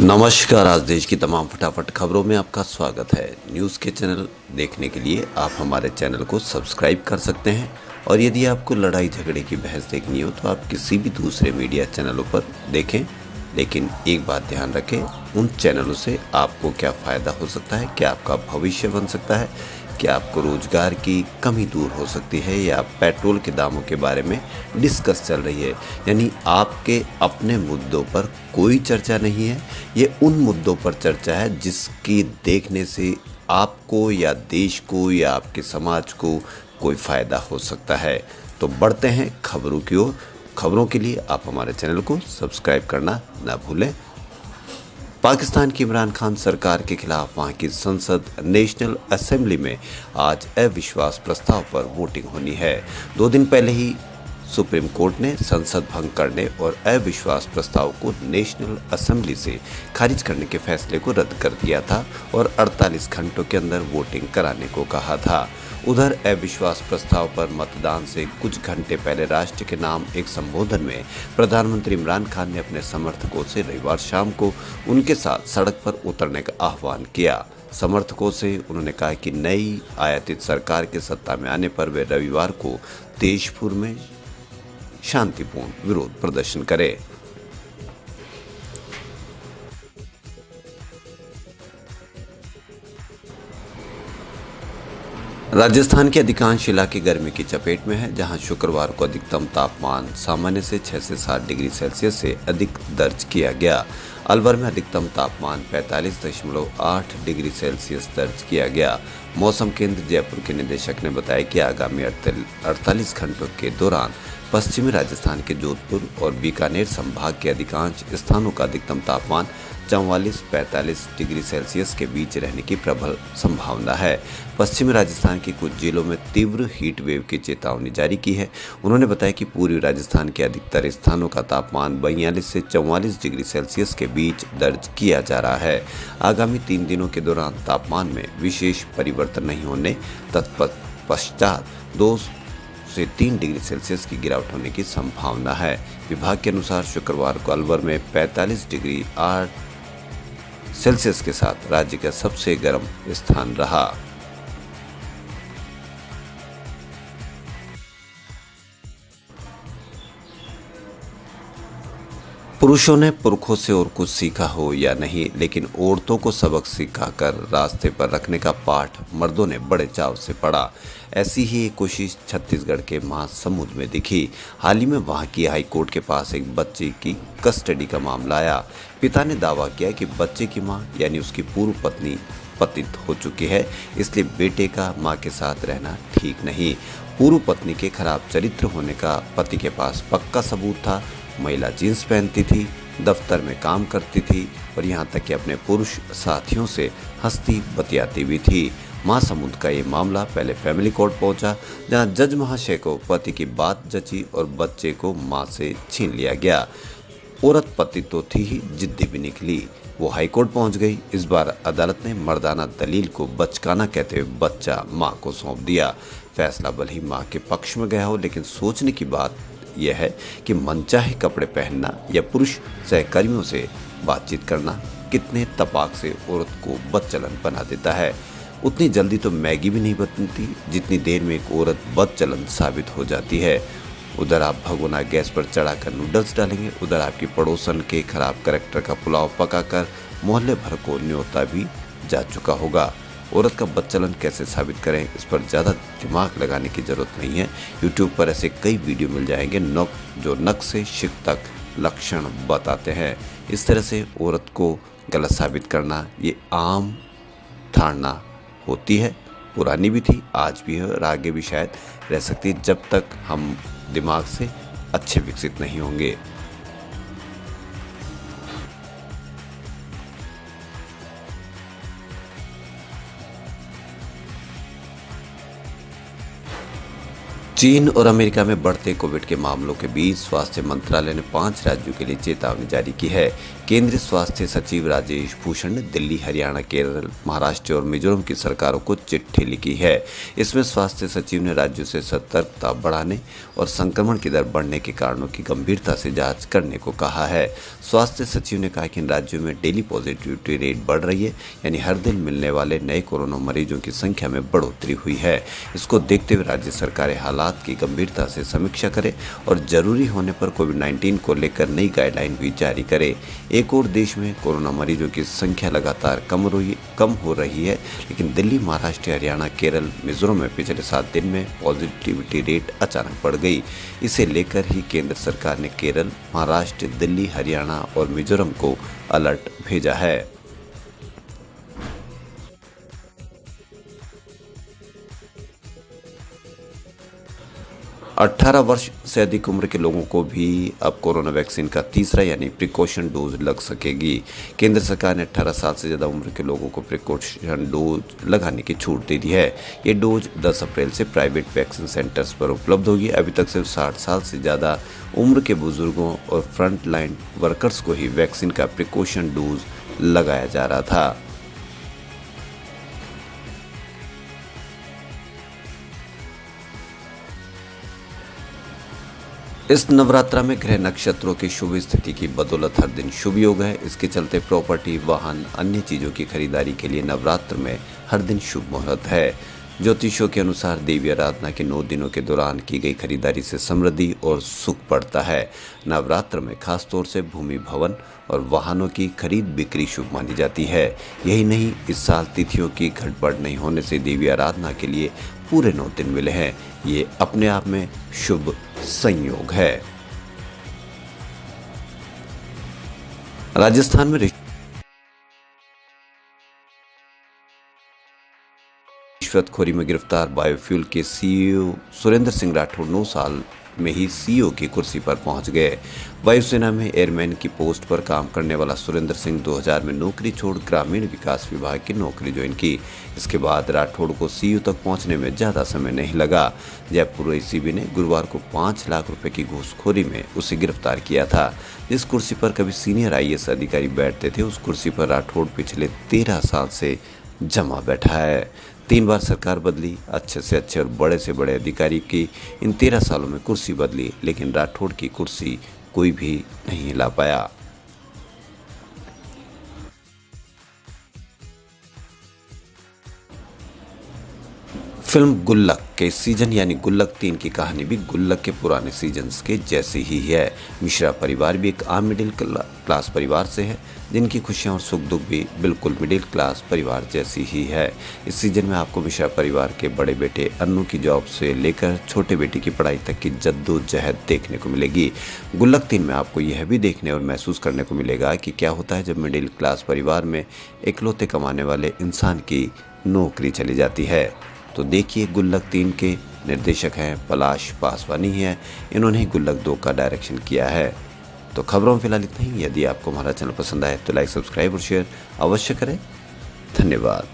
नमस्कार। आज देश की तमाम फटाफट खबरों में आपका स्वागत है। न्यूज़ के चैनल देखने के लिए आप हमारे चैनल को सब्सक्राइब कर सकते हैं और यदि आपको लड़ाई झगड़े की बहस देखनी हो तो आप किसी भी दूसरे मीडिया चैनलों पर देखें। लेकिन एक बात ध्यान रखें, उन चैनलों से आपको क्या फ़ायदा हो सकता है, क्या आपका भविष्य बन सकता है, क्या आपको रोजगार की कमी दूर हो सकती है या पेट्रोल के दामों के बारे में डिस्कस चल रही है। यानी आपके अपने मुद्दों पर कोई चर्चा नहीं है, ये उन मुद्दों पर चर्चा है जिसकी देखने से आपको या देश को या आपके समाज को कोई फ़ायदा हो सकता है। तो बढ़ते हैं खबरों की ओर। खबरों के लिए आप हमारे चैनल को सब्सक्राइब करना ना भूलें। पाकिस्तान की इमरान खान सरकार के खिलाफ वहां की संसद नेशनल असेंबली में आज अविश्वास प्रस्ताव पर वोटिंग होनी है। 2 दिन पहले ही सुप्रीम कोर्ट ने संसद भंग करने और अविश्वास प्रस्ताव को नेशनल असेंबली से खारिज करने के फैसले को रद्द कर दिया था और 48 घंटों के अंदर वोटिंग कराने को कहा था। उधर अविश्वास प्रस्ताव पर मतदान से कुछ घंटे पहले राष्ट्र के नाम एक संबोधन में प्रधानमंत्री इमरान खान ने अपने समर्थकों से रविवार शाम को उनके साथ सड़क पर उतरने का आह्वान किया। समर्थकों से उन्होंने कहा कि नई आयातित सरकार के सत्ता में आने पर वे रविवार को तेजपुर में शांतिपूर्ण विरोध प्रदर्शन करें। राजस्थान के अधिकांश इलाके गर्मी की चपेट में है, जहां शुक्रवार को अधिकतम तापमान सामान्य से 6 से 7 डिग्री सेल्सियस से अधिक दर्ज किया गया। अलवर में अधिकतम तापमान 45.8 डिग्री सेल्सियस दर्ज किया गया। मौसम केंद्र जयपुर के निदेशक ने बताया कि आगामी 48 घंटों के दौरान पश्चिमी राजस्थान के जोधपुर और बीकानेर संभाग के अधिकांश स्थानों का अधिकतम तापमान 44-45 डिग्री सेल्सियस के बीच रहने की प्रबल संभावना है। पश्चिमी राजस्थान के कुछ जिलों में तीव्र हीट वेव की चेतावनी जारी की है। उन्होंने बताया कि पूर्वी राजस्थान के अधिकतर स्थानों का तापमान 42 से 44 डिग्री सेल्सियस के बीच दर्ज किया जा रहा है। आगामी 3 दिनों के दौरान तापमान में विशेष परिवर्तन नहीं होने तत्पश्चात 2 से 3 डिग्री सेल्सियस की गिरावट होने की संभावना है। विभाग के अनुसार शुक्रवार को अलवर में 45 डिग्री 8 सेल्सियस के साथ राज्य का सबसे गर्म स्थान रहा। पुरुषों ने पुरखों से और कुछ सीखा हो या नहीं, लेकिन औरतों को सबक सिखाकर रास्ते पर रखने का पाठ मर्दों ने बड़े चाव से पढ़ा। ऐसी ही एक कोशिश छत्तीसगढ़ के महासमुंद में दिखी। हाल ही में वहां की हाई कोर्ट के पास एक बच्चे की कस्टडी का मामला आया। पिता ने दावा किया कि बच्चे की मां यानी उसकी पूर्व पत्नी पतित हो चुकी है, इसलिए बेटे का मां के साथ रहना ठीक नहीं। पूर्व पत्नी के खराब चरित्र होने का पति के पास पक्का सबूत था। महिला जींस पहनती थी, दफ्तर में काम करती थी और यहाँ तक कि अपने पुरुष साथियों से हंसती बतियाती भी थी। महासमुंद का ये मामला पहले फैमिली कोर्ट पहुंचा, जहां जज महाशय को पति की बात जची और बच्चे को मां से छीन लिया गया। औरत पति तो थी ही, जिद्दी भी निकली। वो हाई कोर्ट पहुंच गई। इस बार अदालत ने मर्दाना दलील को बचकाना कहते हुए बच्चा मां को सौंप दिया। फैसला भले ही मां के पक्ष में गया हो, लेकिन सोचने की बात यह है कि मनचाहे कपड़े पहनना या पुरुष सहकर्मियों से बातचीत करना कितने तपाक से औरत को बदचलन बना देता है। उतनी जल्दी तो मैगी भी नहीं बनती जितनी देर में एक औरत बदचलन साबित हो जाती है। उधर आप भगोना गैस पर चढ़ाकर नूडल्स डालेंगे, उधर आपकी पड़ोसन के खराब कैरेक्टर का पुलाव पकाकर मोहल्ले भर को न्योता भी जा चुका होगा। औरत का बदचलन कैसे साबित करें, इस पर ज़्यादा दिमाग लगाने की ज़रूरत नहीं है। यूट्यूब पर ऐसे कई वीडियो मिल जाएंगे जो नक से शिक तक लक्षण बताते हैं। इस तरह से औरत को गलत साबित करना ये आम धारणा होती है, पुरानी भी थी, आज भी है और आगे भी शायद रह सकती है, जब तक हम दिमाग से अच्छे विकसित नहीं होंगे। चीन और अमेरिका में बढ़ते कोविड के मामलों के बीच स्वास्थ्य मंत्रालय ने 5 राज्यों के लिए चेतावनी जारी की है। केंद्रीय स्वास्थ्य सचिव राजेश भूषण ने दिल्ली, हरियाणा, केरल, महाराष्ट्र और मिजोरम की सरकारों को चिट्ठी लिखी है। इसमें स्वास्थ्य सचिव ने राज्यों से सतर्कता बढ़ाने और संक्रमण की दर बढ़ने के कारणों की गंभीरता से जांच करने को कहा है। स्वास्थ्य सचिव ने कहा कि इन राज्यों में डेली पॉजिटिविटी रेट बढ़ रही है, यानी हर दिन मिलने वाले नए कोरोना मरीजों की संख्या में बढ़ोतरी हुई है। इसको देखते हुए राज्य सरकारें हालात की गंभीरता से समीक्षा करें और जरूरी होने पर कोविड-19 को लेकर नई गाइडलाइन भी जारी करें। एक और देश में कोरोना मरीजों की संख्या लगातार कम हो रही है, लेकिन दिल्ली, महाराष्ट्र, हरियाणा, केरल, मिजोरम में पिछले 7 दिन में पॉजिटिविटी रेट अचानक बढ़ गई। इसे लेकर ही केंद्र सरकार ने केरल, महाराष्ट्र, दिल्ली, हरियाणा और मिजोरम को अलर्ट भेजा है। अठारह वर्ष से अधिक उम्र के लोगों को भी अब कोरोना वैक्सीन का तीसरा यानी प्रिकॉशन डोज लग सकेगी। केंद्र सरकार ने 18 साल से ज़्यादा उम्र के लोगों को प्रिकॉशन डोज लगाने की छूट दे दी है। ये डोज 10 अप्रैल से प्राइवेट वैक्सीन सेंटर्स पर उपलब्ध होगी। अभी तक सिर्फ 60 साल से ज़्यादा उम्र के बुजुर्गों और फ्रंट लाइन वर्कर्स को ही वैक्सीन का प्रिकॉशन डोज लगाया जा रहा था। इस नवरात्रा में ग्रह नक्षत्रों की शुभ स्थिति की बदौलत हर दिन शुभ योग है। इसके चलते प्रॉपर्टी, वाहन, अन्य चीज़ों की खरीदारी के लिए नवरात्र में हर दिन शुभ मुहूर्त है। ज्योतिषों के अनुसार देवी आराधना के 9 दिनों के दौरान की गई खरीदारी से समृद्धि और सुख बढ़ता है। नवरात्र में खासतौर से भूमि, भवन और वाहनों की खरीद बिक्री शुभ मानी जाती है। यही नहीं, इस साल तिथियों की गड़बड़ नहीं होने से देवी आराधना के लिए पूरे 9 दिन मिले हैं। ये अपने आप में शुभ संयोग है। राजस्थान में रिश्वतखोरी में गिरफ्तार बायोफ्यूल के सीईओ सुरेंद्र सिंह राठौड़ 9 साल में ही सीईओ की कुर्सी पर पहुंच गए। वायुसेना में एयरमैन की पोस्ट पर काम करने वाला सुरेंद्र सिंह 2000 में नौकरी छोड़ ग्रामीण विकास विभाग की नौकरी ज्वाइन की। इसके बाद राठौड़ को सीईओ तक पहुंचने में ज़्यादा समय नहीं लगा। जयपुर एसीबी ने गुरुवार को 5 लाख रुपए की घूसखोरी में उसे गिरफ्तार किया था। जिस कुर्सी पर कभी सीनियर आईएएस अधिकारी बैठते थे, उस कुर्सी पर राठौड़ पिछले 13 साल से जमा बैठा है। 3 बार सरकार बदली, अच्छे से अच्छे और बड़े से बड़े अधिकारी की इन 13 सालों में कुर्सी बदली, लेकिन राठौड़ की कुर्सी कोई भी नहीं हिला पाया। फिल्म गुल्लक के सीजन यानी गुल्लक 3 की कहानी भी गुल्लक के पुराने सीजन्स के जैसी ही है। मिश्रा परिवार भी एक आम मिडिल क्लास परिवार से है, जिनकी खुशियां और सुख दुख भी बिल्कुल मिडिल क्लास परिवार जैसी ही है। इस सीजन में आपको मिश्रा परिवार के बड़े बेटे अन्नू की जॉब से लेकर छोटे बेटे की पढ़ाई तक की जद्दोजहद देखने को मिलेगी। गुल्लक 3 में आपको यह भी देखने और महसूस करने को मिलेगा कि क्या होता है जब मिडिल क्लास परिवार में इकलौते कमाने वाले इंसान की नौकरी चली जाती है। तो देखिए, गुल्लक 3 के निर्देशक हैं पलाश पासवानी हैं। इन्होंने ही गुल्लक 2 का डायरेक्शन किया है। तो खबरों में फिलहाल इतना ही। यदि आपको हमारा चैनल पसंद आए तो लाइक, सब्सक्राइब और शेयर अवश्य करें। धन्यवाद।